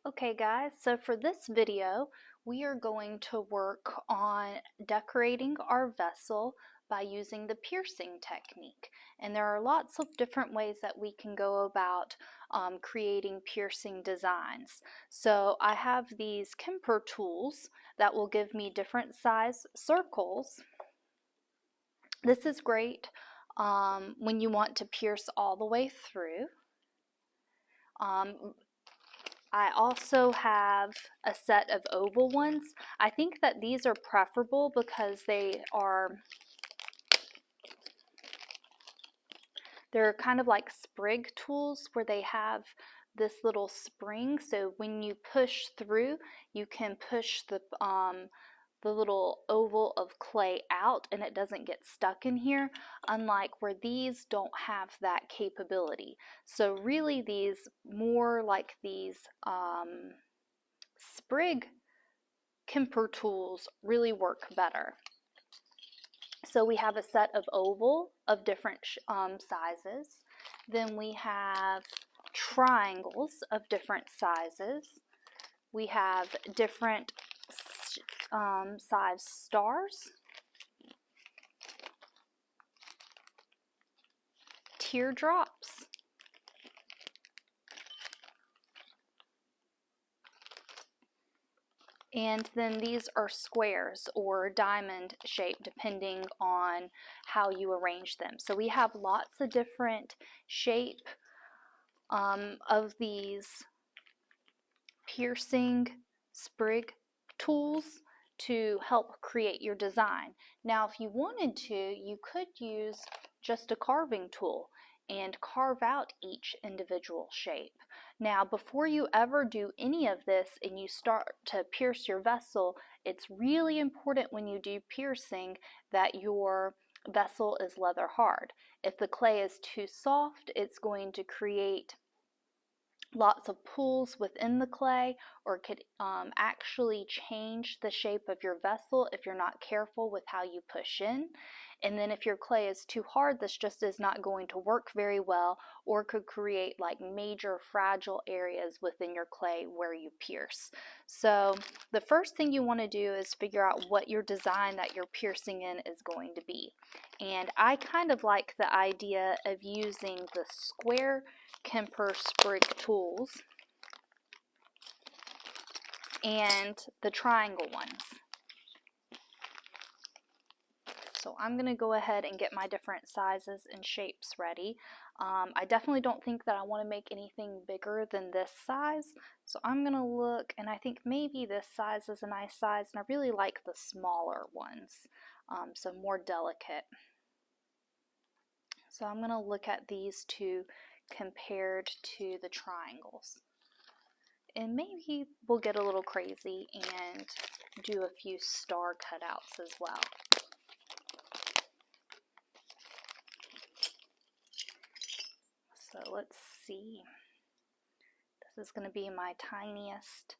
Okay guys, so for this video we are going to work on decorating our vessel by using the piercing technique. And there are lots of different ways that we can go about creating piercing designs. So I have these Kemper tools that will give me different size circles. This is great when you want to pierce all the way through. I also have a set of oval ones. I think that these are preferable because they're kind of like sprig tools where they have this little spring, so when you push through you can push the little oval of clay out and it doesn't get stuck in here, unlike where these don't have that capability. So really these more like these sprig Kemper tools really work better. So we have a set of oval of different sizes. Then we have triangles of different sizes. We have different size stars, teardrops, and then these are squares or diamond shape depending on how you arrange them. So we have lots of different shape of these piercing sprig tools to help create your design. Now if you wanted to, you could use just a carving tool and carve out each individual shape. Now before you ever do any of this and you start to pierce your vessel, it's really important when you do piercing that your vessel is leather hard. If the clay is too soft, it's going to create lots of pools within the clay, or could actually change the shape of your vessel if you're not careful with how you push in. And then if your clay is too hard, this just is not going to work very well, or could create like major fragile areas within your clay where you pierce. So the first thing you want to do is figure out what your design that you're piercing in is going to be. And I kind of like the idea of using the square Kemper sprig tools and the triangle ones. So I'm going to go ahead and get my different sizes and shapes ready. I definitely don't think that I want to make anything bigger than this size, so I'm going to look, and I think maybe this size is a nice size, and I really like the smaller ones, so more delicate. So I'm going to look at these two compared to the triangles. And maybe we'll get a little crazy and do a few star cutouts as well. So let's see. This is going to be my tiniest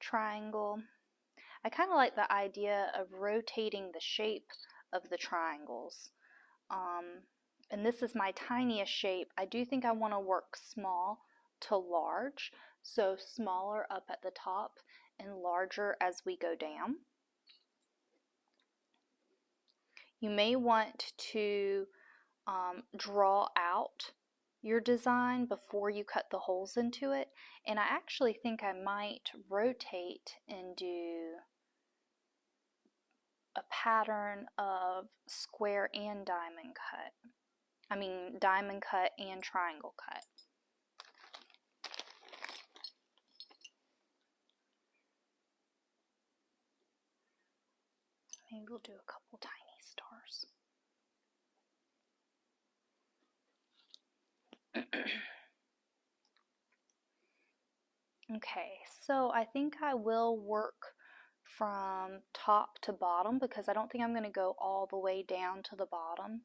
triangle. I kind of like the idea of rotating the shape of the triangles. And this is my tiniest shape. I do think I want to work small to large, so smaller up at the top and larger as we go down. You may want to draw out your design before you cut the holes into it, and I actually think I might rotate and do a pattern of square and diamond cut. I mean diamond cut and triangle cut. Maybe we'll do a couple tiny stars. Okay, so I think I will work from top to bottom because I don't think I'm going to go all the way down to the bottom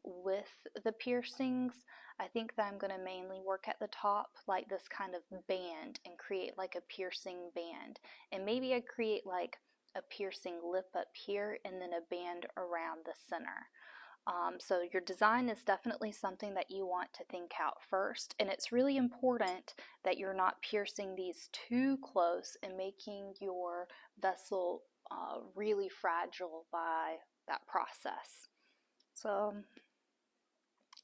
with the piercings. I think that I'm going to mainly work at the top like this kind of band and create like a piercing band. And maybe I create like a piercing lip up here and then a band around the center. So your design is definitely something that you want to think out first, and it's really important that you're not piercing these too close and making your vessel really fragile by that process. So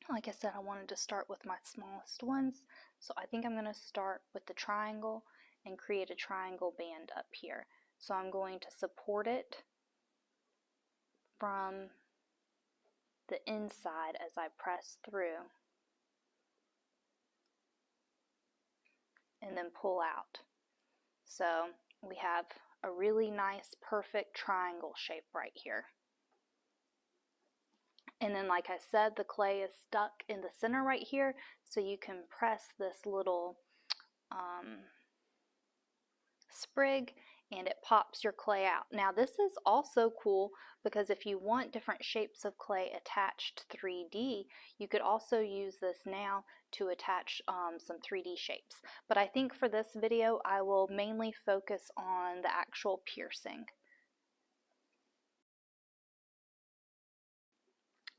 like I said, I wanted to start with my smallest ones, so I think I'm going to start with the triangle and create a triangle band up here. So I'm going to support it from the inside as I press through and then pull out. So we have a really nice perfect triangle shape right here. And then like I said, the clay is stuck in the center right here, so you can press this little sprig and it pops your clay out. Now this is also cool because if you want different shapes of clay attached 3D, you could also use this now to attach some 3D shapes. But I think for this video I will mainly focus on the actual piercing.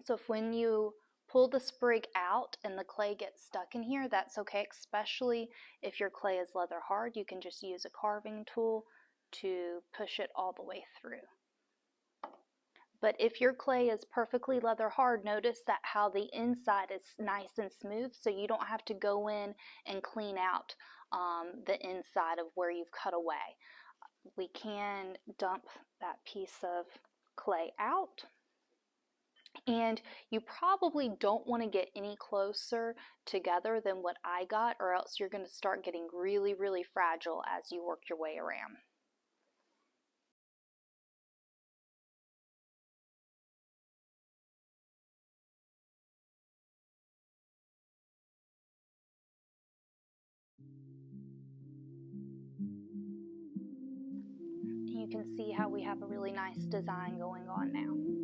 So if when you pull the sprig out and the clay gets stuck in here, that's okay, especially if your clay is leather hard. You can just use a carving tool to push it all the way through. But if your clay is perfectly leather hard, notice that how the inside is nice and smooth, so you don't have to go in and clean out the inside of where you've cut away. We can dump that piece of clay out. And you probably don't want to get any closer together than what I got, or else you're going to start getting really, really fragile as you work your way around. You can see how we have a really nice design going on now.